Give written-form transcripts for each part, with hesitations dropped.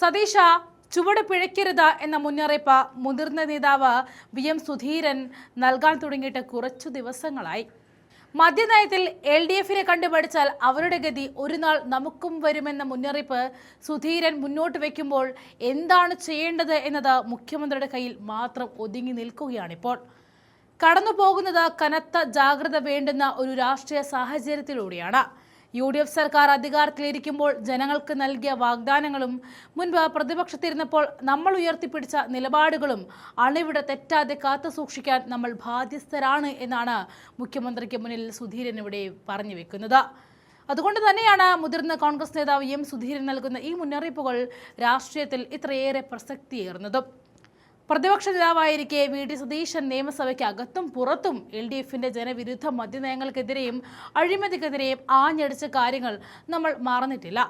സതീശ ചുവട് പിഴയ്ക്കരുത് എന്ന മുന്നറിയിപ്പ് മുതിർന്ന നേതാവ് VM സുധീരൻ നൽകാൻ തുടങ്ങിയിട്ട് കുറച്ചു ദിവസങ്ങളായി. മദ്യനയത്തിൽ LDFനെ കണ്ടുപഠിച്ചാൽ അവരുടെ ഗതി ഒരു നാൾ നമുക്കും വരുമെന്ന മുന്നറിയിപ്പ് സുധീരൻ മുന്നോട്ട് വയ്ക്കുമ്പോൾ എന്താണ് ചെയ്യേണ്ടത് എന്നത് മുഖ്യമന്ത്രിയുടെ കയ്യിൽ മാത്രം ഒതുങ്ങി നിൽക്കുകയാണിപ്പോൾ. കടന്നു പോകുന്നത് കനത്ത ജാഗ്രത വേണ്ടുന്ന ഒരു രാഷ്ട്രീയ സാഹചര്യത്തിലൂടെയാണ്. UDF സർക്കാർ അധികാരത്തിലിരിക്കുമ്പോൾ ജനങ്ങൾക്ക് നൽകിയ വാഗ്ദാനങ്ങളും മുൻപ് പ്രതിപക്ഷത്തിരുന്നപ്പോൾ നമ്മൾ ഉയർത്തിപ്പിടിച്ച നിലപാടുകളും അണിവിടെ തെറ്റാതെ കാത്തു സൂക്ഷിക്കാൻ നമ്മൾ ബാധ്യസ്ഥരാണ് എന്നാണ് മുഖ്യമന്ത്രിക്ക് മുന്നിൽ സുധീരൻ ഇവിടെ പറഞ്ഞു വെക്കുന്നത്. അതുകൊണ്ട് തന്നെയാണ് മുതിർന്ന കോൺഗ്രസ് നേതാവ് VM സുധീരൻ നൽകുന്ന ഈ മുന്നറിയിപ്പുകൾ രാഷ്ട്രീയത്തിൽ ഇത്രയേറെ പ്രസക്തിയേറുന്നതും. പ്രതിപക്ഷ നേതാവായിരിക്കെ VD സതീശൻ നിയമസഭയ്ക്ക് അകത്തും പുറത്തും LDFന്റെ ജനവിരുദ്ധ മദ്യനയങ്ങൾക്കെതിരെയും അഴിമതിക്കെതിരെയും ആഞ്ഞടിച്ച കാര്യങ്ങൾ നമ്മൾ മറന്നിട്ടില്ല.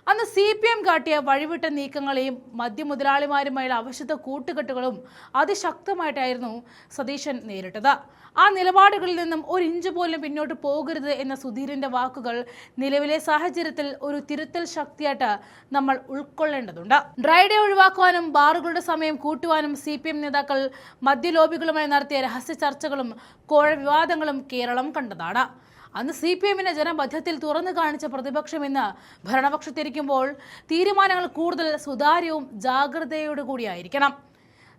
അന്ന് CPM കാട്ടിയ വഴിവിട്ട നീക്കങ്ങളെയും മദ്യമുതലാളിമാരുമായുള്ള അവശ്യത കൂട്ടുകെട്ടുകളും അതിശക്തമായിട്ടായിരുന്നു സതീശൻ നേരിട്ടത്. ആ നിലപാടുകളിൽ നിന്നും ഒരു ഇഞ്ച് പോലും പിന്നോട്ട് പോകരുത് എന്ന സുധീരന്റെ വാക്കുകൾ നിലവിലെ സാഹചര്യത്തിൽ ഒരു തിരുത്തൽ ശക്തിയായിട്ട് നമ്മൾ ഉൾക്കൊള്ളേണ്ടതുണ്ട്. ഡ്രൈ ഡേ ഒഴിവാക്കുവാനും ബാറുകളുടെ സമയം കൂട്ടുവാനും CPM നേതാക്കൾ മദ്യലോബികളുമായി നടത്തിയ രഹസ്യ ചർച്ചകളും കോഴ വിവാദങ്ങളും കേരളം കണ്ടതാണ്. അന്ന് CPMനെ ജനമധ്യത്തിൽ തുറന്നു കാണിച്ച പ്രതിപക്ഷം ഇന്ന് ഭരണപക്ഷത്തിരിക്കുമ്പോൾ തീരുമാനങ്ങൾ കൂടുതൽ സുതാര്യവും ജാഗ്രതയോടുകൂടിയായിരിക്കണം.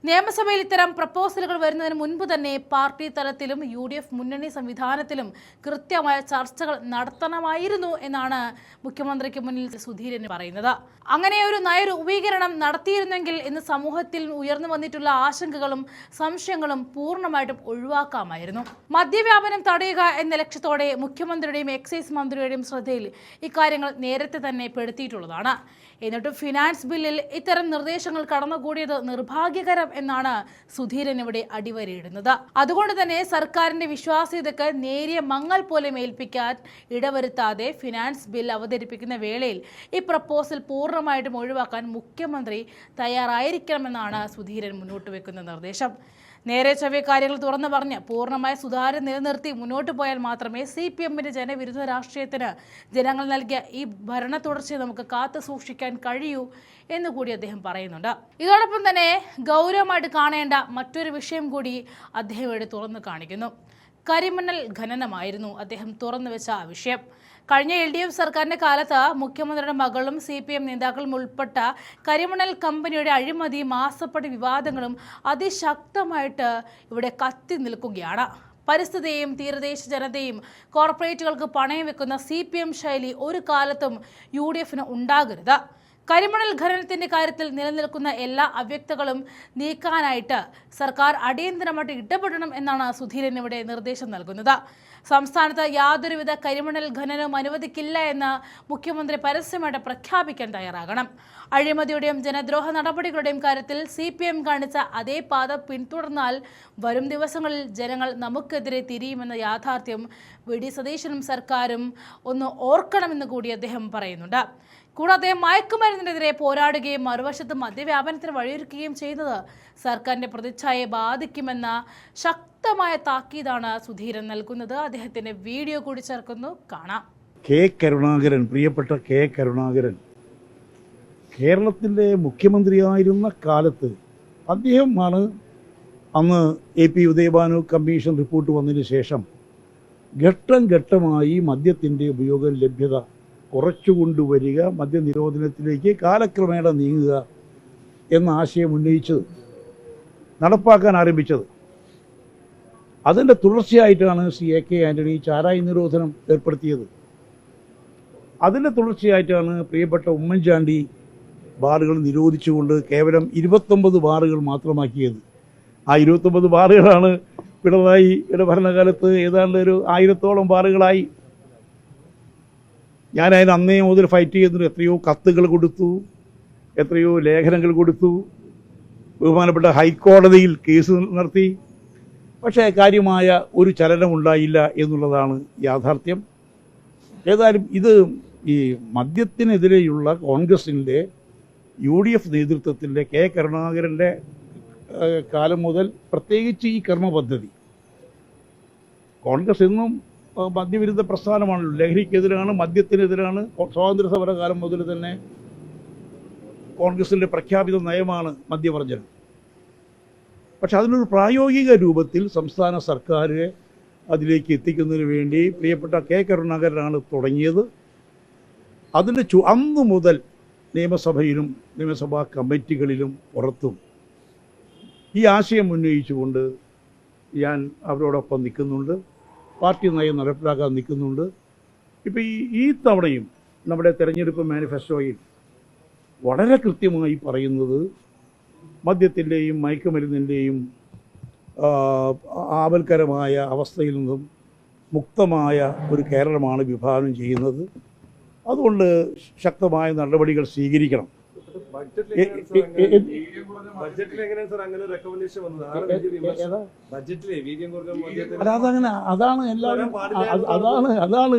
നിയമസഭയിൽ ഇത്തരം പ്രപ്പോസലുകൾ വരുന്നതിന് മുൻപ് തന്നെ പാർട്ടി തലത്തിലും UDF മുന്നണി സംവിധാനത്തിലും കൃത്യമായ ചർച്ചകൾ നടത്തണമായിരുന്നു എന്നാണ് മുഖ്യമന്ത്രിക്ക് മുന്നിൽ സുധീരൻ പറയുന്നത്. അങ്ങനെ ഒരു നയരൂപീകരണം നടത്തിയിരുന്നെങ്കിൽ ഇന്ന് സമൂഹത്തിൽ ഉയർന്നു വന്നിട്ടുള്ള ആശങ്കകളും സംശയങ്ങളും പൂർണ്ണമായിട്ടും ഒഴിവാക്കാമായിരുന്നു. മദ്യവ്യാപനം തടയുക എന്ന ലക്ഷ്യത്തോടെ മുഖ്യമന്ത്രിയുടെയും എക്സൈസ് മന്ത്രിയുടെയും ശ്രദ്ധയിൽ ഇക്കാര്യങ്ങൾ നേരത്തെ തന്നെ പെടുത്തിയിട്ടുള്ളതാണ്. എന്നിട്ടും ഫിനാൻസ് ബില്ലിൽ ഇത്തരം നിർദ്ദേശങ്ങൾ കടന്നുകൂടിയത് നിർഭാഗ്യകരം എന്നാണ് സുധീരൻ ഇവിടെ അടിവരയിടുന്നത്. അതുകൊണ്ട് തന്നെ സർക്കാരിന്റെ വിശ്വാസ്യതയ്ക്ക് നേരിയ മങ്ങൽ പോലും ഏൽപ്പിക്കാൻ ഇടവരുത്താതെ ഫിനാൻസ് ബിൽ അവതരിപ്പിക്കുന്ന വേളയിൽ ഈ പ്രപ്പോസൽ പൂർണ്ണമായിട്ടും ഒഴിവാക്കാൻ മുഖ്യമന്ത്രി തയ്യാറായിരിക്കണമെന്നാണ് സുധീരൻ മുന്നോട്ട് വെക്കുന്ന നിർദ്ദേശം. നേരെ ചൊവ്വേ കാര്യങ്ങൾ തുറന്നു പറഞ്ഞ് പൂർണ്ണമായ സുതാര്യം നിലനിർത്തി മുന്നോട്ട് പോയാൽ മാത്രമേ CPMന്റെ ജനവിരുദ്ധ രാഷ്ട്രീയത്തിന് ജനങ്ങൾ നൽകിയ ഈ ഭരണ തുടർച്ചയെ നമുക്ക് കാത്തു സൂക്ഷിക്കാൻ കഴിയൂ എന്നുകൂടി അദ്ദേഹം പറയുന്നുണ്ട്. ഇതോടൊപ്പം തന്നെ ഗൗരവമായിട്ട് കാണേണ്ട മറ്റൊരു വിഷയം കൂടി അദ്ദേഹം ഇവിടെ തുറന്നു കാണിക്കുന്നു. കരിമണൽ ഖനനമായിരുന്നു അദ്ദേഹം തുറന്നു വെച്ച ആ വിഷയം. കഴിഞ്ഞ LDF സർക്കാരിന്റെ കാലത്ത് മുഖ്യമന്ത്രിയുടെ മകളും CPM നേതാക്കളും ഉൾപ്പെട്ട കരിമണൽ കമ്പനിയുടെ അഴിമതി മാസപ്പടി വിവാദങ്ങളും അതിശക്തമായിട്ട് ഇവിടെ കത്തി നിൽക്കുകയാണ്. പരിസ്ഥിതിയെയും തീരദേശ ജനതയും കോർപ്പറേറ്റുകൾക്ക് പണയം വെക്കുന്ന CPM ശൈലി ഒരു കാലത്തും UDFന് ഉണ്ടാകരുത്. കരിമണൽ ഖനനത്തിന്റെ കാര്യത്തിൽ നിലനിൽക്കുന്ന എല്ലാ അവ്യക്തകളും നീക്കാനായിട്ട് സർക്കാർ അടിയന്തരമായിട്ട് ഇടപെടണം എന്നാണ് സുധീരൻ ഇവിടെ നിർദ്ദേശം നൽകുന്നത്. സംസ്ഥാനത്ത് യാതൊരുവിധ കരിമണൽ ഖനനവും അനുവദിക്കില്ല എന്ന് മുഖ്യമന്ത്രി പരസ്യമായിട്ട് പ്രഖ്യാപിക്കാൻ തയ്യാറാകണം. അഴിമതിയുടെയും ജനദ്രോഹ നടപടികളുടെയും കാര്യത്തിൽ CPM കാണിച്ച അതേ പാത പിന്തുടർന്നാൽ വരും ദിവസങ്ങളിൽ ജനങ്ങൾ നമുക്കെതിരെ തിരിയുമെന്ന യാഥാർത്ഥ്യം VD സതീശനും സർക്കാരും ഒന്ന് ഓർക്കണമെന്ന് കൂടി അദ്ദേഹം പറയുന്നുണ്ട്. കൂടാതെ മയക്കുമരുന്നിനെതിരെ പോരാടുകയും മറുവശത്ത് മദ്യവ്യാപനത്തിന് വഴിയൊരുക്കുകയും ചെയ്യുന്നത് സർക്കാരിന്റെ പ്രതിച്ഛായയെ ബാധിക്കുമെന്ന ശക്തമായ താക്കീതാണ് സുധീരൻ നൽകുന്നത്. അദ്ദേഹത്തിന്റെ വീഡിയോ കൂടി ചേർക്കുന്നു, കാണാം. കരുണാകരൻ, പ്രിയപ്പെട്ട കരുണാകരൻ കേരളത്തിൻ്റെ മുഖ്യമന്ത്രിയായിരുന്ന കാലത്ത് അദ്ദേഹമാണ് അന്ന് AP ഉദയഭാനു കമ്മീഷൻ റിപ്പോർട്ട് വന്നതിന് ശേഷം ഘട്ടം ഘട്ടമായി മദ്യത്തിൻ്റെ ഉപയോഗ ലഭ്യത കുറച്ചുകൊണ്ടുവരിക, മദ്യനിരോധനത്തിലേക്ക് കാലക്രമേണ നീങ്ങുക എന്ന ആശയം ഉന്നയിച്ചത്, നടപ്പാക്കാൻ ആരംഭിച്ചത്. അതിൻ്റെ തുടർച്ചയായിട്ടാണ് AK ആൻ്റണി ചാരായ നിരോധനം ഏർപ്പെടുത്തിയത്. അതിൻ്റെ തുടർച്ചയായിട്ടാണ് പ്രിയപ്പെട്ട ഉമ്മൻചാണ്ടി ബാറുകൾ നിരോധിച്ചുകൊണ്ട് കേവലം 29 ബാറുകൾ മാത്രമാക്കിയത്. ആ 29 ബാറുകളാണ് പിണറായിയുടെ ഭരണകാലത്ത് ഏതാണ്ട് ഒരു 1000-ഓളം ബാറുകളായി. ഞാനതിന് അന്നേ മുതൽ ഫൈറ്റ് ചെയ്യുന്നത്. എത്രയോ കത്തുകൾ കൊടുത്തു, എത്രയോ ലേഖനങ്ങൾ കൊടുത്തു, ബഹുമാനപ്പെട്ട ഹൈക്കോടതിയിൽ കേസ് നടത്തി. പക്ഷേ കാര്യമായ ഒരു ചലനമുണ്ടായില്ല എന്നുള്ളതാണ് യാഥാർത്ഥ്യം. ഏതായാലും ഇത് ഈ മദ്യത്തിനെതിരെയുള്ള കോൺഗ്രസിൻ്റെ UDF നേതൃത്വത്തിൻ്റെ കരുണാകരൻ്റെ കാലം മുതൽ പ്രത്യേകിച്ച് ഈ കർമ്മ പദ്ധതി, കോൺഗ്രസ് എന്നും മദ്യവിരുദ്ധ പ്രസ്ഥാനമാണല്ലോ. ലഹരിക്കെതിരാണ്, മദ്യത്തിനെതിരാണ്. സ്വാതന്ത്ര്യ സമരകാലം മുതൽ തന്നെ കോൺഗ്രസിൻ്റെ പ്രഖ്യാപിത നയമാണ് മദ്യവർജനം. പക്ഷെ അതിനൊരു പ്രായോഗിക രൂപത്തിൽ സംസ്ഥാന സർക്കാരെ അതിലേക്ക് എത്തിക്കുന്നതിന് വേണ്ടി പ്രിയപ്പെട്ട കെ കരുണാകരനാണ് തുടങ്ങിയത്. അതിൻ്റെ അന്നു മുതൽ നിയമസഭയിലും നിയമസഭാ കമ്മിറ്റികളിലും പുറത്തും ഈ ആശയം ഉന്നയിച്ചുകൊണ്ട് ഞാൻ അവരോടൊപ്പം നിൽക്കുന്നുണ്ട്. പാർട്ടി നയം നടപ്പിലാക്കാൻ നിൽക്കുന്നുണ്ട്. ഇപ്പോൾ ഈ തവണയും നമ്മുടെ തെരഞ്ഞെടുപ്പ് മാനിഫെസ്റ്റോയിൽ വളരെ കൃത്യമായി പറയുന്നത് മദ്യത്തിൻ്റെയും മയക്കുമരുന്നിൻ്റെയും ആപൽക്കരമായ അവസ്ഥയിൽ നിന്നും മുക്തമായ ഒരു കേരളമാണ് വിഭാവനം ചെയ്യുന്നത്. അതുകൊണ്ട് ശക്തമായ നടപടികൾ സ്വീകരിക്കണം. അതാണ്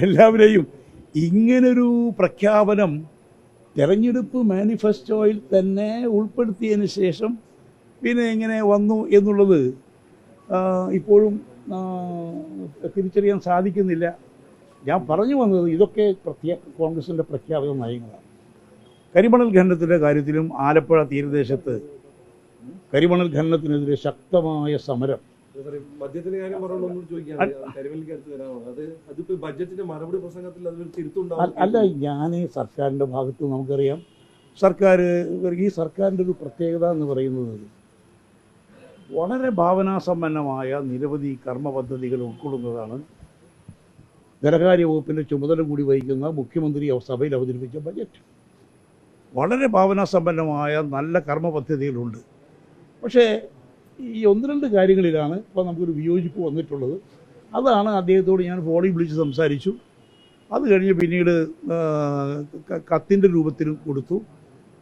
എല്ലാവരെയും ഇങ്ങനൊരു പ്രഖ്യാപനം തെരഞ്ഞെടുപ്പ് മാനിഫെസ്റ്റോയിൽ തന്നെ ഉൾപ്പെടുത്തിയതിന് ശേഷം പിന്നെ എങ്ങനെ വന്നു എന്നുള്ളത് ഇപ്പോഴും തിരിച്ചറിയാൻ സാധിക്കുന്നില്ല. ഞാൻ പറഞ്ഞു വന്നത് ഇതൊക്കെ കോൺഗ്രസിൻ്റെ പ്രഖ്യാപിത നയങ്ങളാണ്. കരിമണൽ ഖനനത്തിൻ്റെ കാര്യത്തിലും ആലപ്പുഴ തീരദേശത്ത് കരിമണൽ ഖനനത്തിനെതിരെ ശക്തമായ സമരം. ബഡ്ജറ്റിന്റെ കാര്യം മറുപടി പ്രസംഗത്തിൽ അല്ല, ഞാൻ സർക്കാരിൻ്റെ ഭാഗത്ത് നമുക്കറിയാം, ഈ സർക്കാരിൻ്റെ ഒരു പ്രത്യേകത എന്ന് പറയുന്നത് വളരെ ഭാവനാസമ്പന്നമായ നിരവധി കർമ്മ പദ്ധതികൾ ഉൾക്കൊള്ളുന്നതാണ്. ധനകാര്യ വകുപ്പിൻ്റെ ചുമതല കൂടി വഹിക്കുന്ന മുഖ്യമന്ത്രി സഭയിൽ അവതരിപ്പിച്ച ബജറ്റ് വളരെ ഭാവനാസമ്പന്നമായ നല്ല കർമ്മ പദ്ധതികളുണ്ട്. പക്ഷേ ഈ ഒന്ന് രണ്ട് കാര്യങ്ങളിലാണ് ഇപ്പോൾ നമുക്കൊരു വിയോജിപ്പ് വന്നിട്ടുള്ളത്. അതാണ് അദ്ദേഹത്തോട് ഞാൻ ഫോണിൽ വിളിച്ച് സംസാരിച്ചു. അത് കഴിഞ്ഞ് പിന്നീട് കത്തിൻ്റെ രൂപത്തിലും കൊടുത്തു.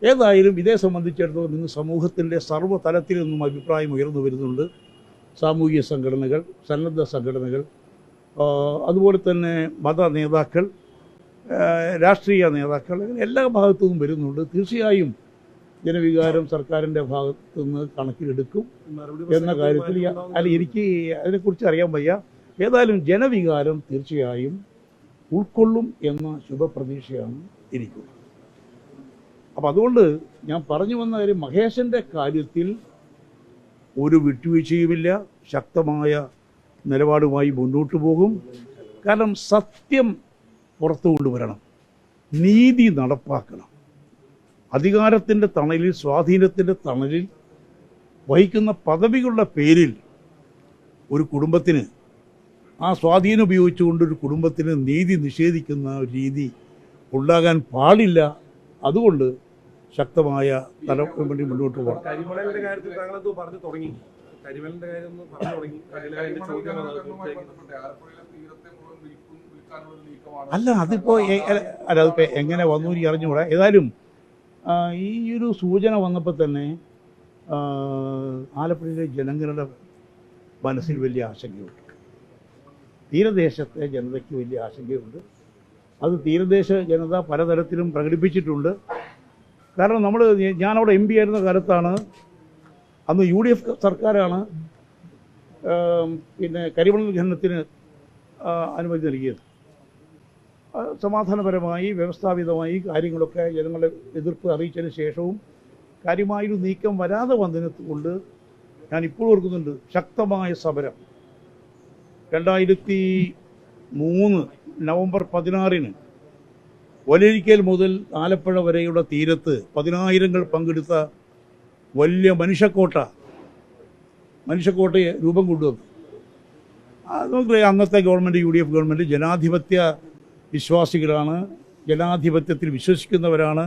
ഏതായാലും ഇതേ സംബന്ധിച്ചിടത്തോളം ഇന്ന് സമൂഹത്തിൻ്റെ സർവ്വതലത്തിൽ നിന്നും അഭിപ്രായം ഉയർന്നു വരുന്നുണ്ട്. സാമൂഹിക സംഘടനകൾ, സന്നദ്ധ സംഘടനകൾ, അതുപോലെ തന്നെ മത നേതാക്കൾ, രാഷ്ട്രീയ നേതാക്കൾ, എല്ലാ ഭാഗത്തു നിന്നും വരുന്നുണ്ട്. തീർച്ചയായും ജനവികാരം സർക്കാരിൻ്റെ ഭാഗത്തു നിന്ന് കണക്കിലെടുക്കും എന്ന കാര്യത്തിൽ എനിക്ക് അതിനെക്കുറിച്ച് അറിയാൻ വയ്യ. ഏതായാലും ജനവികാരം തീർച്ചയായും ഉൾക്കൊള്ളും എന്ന ശുഭപ്രതീക്ഷയാണ് എനിക്കുള്ളത്. അപ്പം അതുകൊണ്ട് ഞാൻ പറഞ്ഞു വന്ന കാര്യം, മഹേശൻ്റെ കാര്യത്തിൽ ഒരു വിട്ടുവീഴ്ചയുമില്ല. ശക്തമായ നിലപാടുമായി മുന്നോട്ട് പോകും. കാരണം സത്യം പുറത്തു കൊണ്ടുവരണം, നീതി നടപ്പാക്കണം. അധികാരത്തിൻ്റെ തണലിൽ, സ്വാധീനത്തിൻ്റെ തണലിൽ വഹിക്കുന്ന പദവികളുടെ പേരിൽ ഒരു കുടുംബത്തിന്, ആ സ്വാധീനം ഉപയോഗിച്ചുകൊണ്ട് ഒരു കുടുംബത്തിന് നീതി നിഷേധിക്കുന്ന ഒരു രീതി ഉണ്ടാകാൻ പാടില്ല. അതുകൊണ്ട് ശക്തമായ വേണ്ടി മുന്നോട്ട് പോകണം. കരിമണലിന്റെ കാര്യത്തിൽ താങ്കളത് പറഞ്ഞു തുടങ്ങി. കരിമണലിന്റെ കാര്യം പറഞ്ഞു തുടങ്ങി. അല്ല, അതിപ്പോൾ എങ്ങനെ വന്നു എനിക്ക് അറിഞ്ഞുകൂടാ. ഏതായാലും ഈ ഒരു സൂചന വന്നപ്പോൾ തന്നെ ആലപ്പുഴയിലെ ജനങ്ങളുടെ മനസ്സിൽ വലിയ ആശങ്കയുണ്ട്. തീരദേശത്തെ ജനതയ്ക്ക് വലിയ ആശങ്കയുണ്ട്. അത് തീരദേശ ജനത പലതരത്തിലും പ്രകടിപ്പിച്ചിട്ടുണ്ട്. കാരണം ഞാനവിടെ MP ആയിരുന്ന കാലത്താണ്, അന്ന് UDF സർക്കാരാണ് പിന്നെ കരിമണൽ ഖനനത്തിന് അനുമതി നൽകിയത്. സമാധാനപരമായി വ്യവസ്ഥാപിതമായി കാര്യങ്ങളൊക്കെ ജനങ്ങളുടെ എതിർപ്പ് അറിയിച്ചതിന് ശേഷവും കാര്യമായൊരു നീക്കം വരാതെ വന്നതിനെക്കൊണ്ട് ഞാൻ ഇപ്പോൾ ഓർക്കുന്നുണ്ട് ശക്തമായ സമരം. 2003 നവംബർ 16 ഒലരിക്കൽ മുതൽ ആലപ്പുഴ വരെയുള്ള തീരത്ത് 10,000 പങ്കെടുത്ത വലിയ മനുഷ്യക്കോട്ടയെ രൂപം കൊണ്ടുവന്നു. നമുക്കറിയാം, അന്നത്തെ ഗവൺമെൻറ്, UDF ഗവൺമെൻറ് ജനാധിപത്യ വിശ്വാസികളാണ്, ജനാധിപത്യത്തിൽ വിശ്വസിക്കുന്നവരാണ്,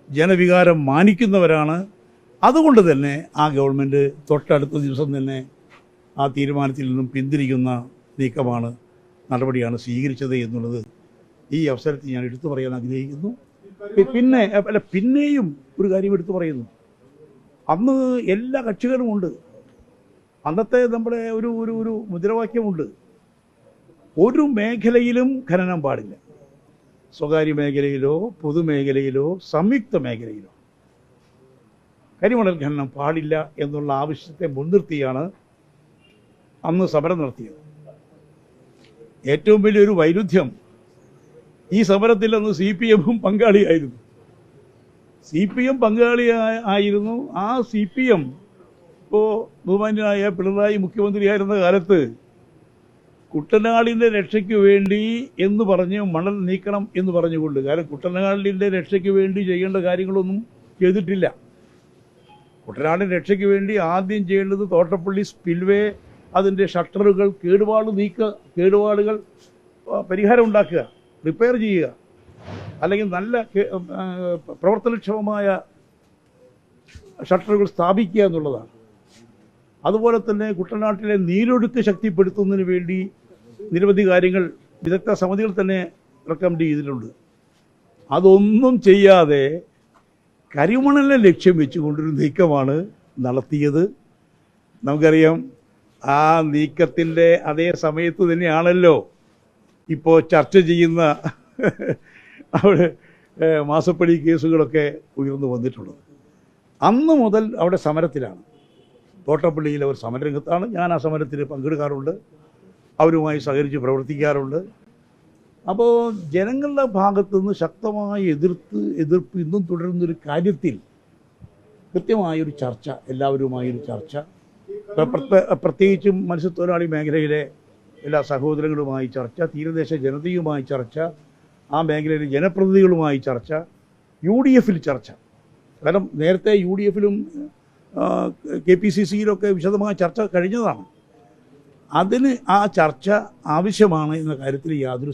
ജനവികാരം മാനിക്കുന്നവരാണ്. അതുകൊണ്ട് തന്നെ ആ ഗവൺമെൻറ് തൊട്ടടുത്ത ദിവസം തന്നെ ആ തീരുമാനത്തിൽ നിന്നും പിന്തിരിക്കുന്ന നടപടിയാണ് സ്വീകരിച്ചത് എന്നുള്ളത് ഈ അവസരത്തിൽ ഞാൻ എടുത്തു പറയാൻ ആഗ്രഹിക്കുന്നു. പിന്നെയും ഒരു കാര്യം എടുത്തു പറയുന്നു. അന്ന് എല്ലാ കക്ഷികളുമുണ്ട്. അന്നത്തെ നമ്മുടെ ഒരു മുദ്രാവാക്യമുണ്ട്, ഒരു മേഖലയിലും ഖനനം പാടില്ല. സ്വകാര്യ മേഖലയിലോ പൊതുമേഖലയിലോ സംയുക്ത മേഖലയിലോ കരിമണൽ ഖനനം പാടില്ല എന്നുള്ള ആവശ്യത്തെ മുൻനിർത്തിയാണ് അന്ന് സമരം നടത്തിയത്. ഏറ്റവും വലിയൊരു വൈരുദ്ധ്യം, ഈ സമരത്തിൽ അന്ന് CPM പങ്കാളിയായിരുന്നു. CPM പങ്കാളിയായിരുന്നു. ആ CPM ഇപ്പോൾ ബഹുമാന്യനായ പിണറായി മുഖ്യമന്ത്രിയായിരുന്ന കാലത്ത് കുട്ടനാടിൻ്റെ രക്ഷയ്ക്ക് വേണ്ടി എന്ന് പറഞ്ഞ് മണൽ നീക്കണം എന്ന് പറഞ്ഞുകൊണ്ട്, കാരണം കുട്ടനാടിൻ്റെ രക്ഷയ്ക്ക് വേണ്ടി ചെയ്യേണ്ട കാര്യങ്ങളൊന്നും ചെയ്തിട്ടില്ല. കുട്ടനാടിൻ്റെ രക്ഷയ്ക്ക് വേണ്ടി ആദ്യം ചെയ്യേണ്ടത് തോട്ടപ്പള്ളി സ്പിൽവേ അതിൻ്റെ ഷട്ടറുകൾ കേടുപാടുകൾ പരിഹാരം ഉണ്ടാക്കുക, റിപ്പയർ ചെയ്യുക, അല്ലെങ്കിൽ നല്ല പ്രവർത്തനക്ഷമമായ ഷട്ടറുകൾ സ്ഥാപിക്കുക എന്നുള്ളതാണ്. അതുപോലെ തന്നെ കുട്ടനാട്ടിലെ നീരൊഴുക്ക് ശക്തിപ്പെടുത്തുന്നതിന് വേണ്ടി നിരവധി കാര്യങ്ങൾ വിദഗ്ധ സമിതികൾ തന്നെ റെക്കമെൻഡ് ചെയ്തിട്ടുണ്ട്. അതൊന്നും ചെയ്യാതെ കരിമണലിനെ ലക്ഷ്യം വെച്ചുകൊണ്ടൊരു നീക്കമാണ് നടത്തിയത്. നമുക്കറിയാം, ആ നീക്കത്തിൻ്റെ അതേ സമയത്ത് തന്നെയാണല്ലോ ഇപ്പോൾ ചർച്ച ചെയ്യുന്ന അവിടെ മാസപ്പടി കേസുകളൊക്കെ ഉയർന്നു വന്നിട്ടുള്ളത്. അന്ന് മുതൽ അവിടെ സമരത്തിലാണ്. തോട്ടപ്പള്ളിയിൽ അവർ സമരരംഗത്താണ്. ഞാൻ ആ സമരത്തിൽ പങ്കെടുക്കാറുണ്ട്, അവരുമായി സഹകരിച്ച് പ്രവർത്തിക്കാറുണ്ട്. അപ്പോൾ ജനങ്ങളുടെ ഭാഗത്തുനിന്ന് ശക്തമായ എതിർപ്പ് ഇന്നും തുടരുന്നൊരു കാര്യത്തിൽ കൃത്യമായൊരു ചർച്ച, എല്ലാവരുമായൊരു ചർച്ച, പ്രത്യേകിച്ചും മത്സ്യത്തൊഴിലാളി മേഖലയിലെ എല്ലാ സഹോദരങ്ങളുമായി ചർച്ച, തീരദേശ ജനതയുമായി ചർച്ച, ആ മേഖലയിലെ ജനപ്രതിനിധികളുമായി ചർച്ച, UDF-ൽ ചർച്ച. കാരണം നേരത്തെ UDF-ലും KPCC-യിലൊക്കെ വിശദമായ ചർച്ച കഴിഞ്ഞതാണ്. അതിന് ആ ചർച്ച ആവശ്യമാണ് എന്ന കാര്യത്തിൽ യാതൊരു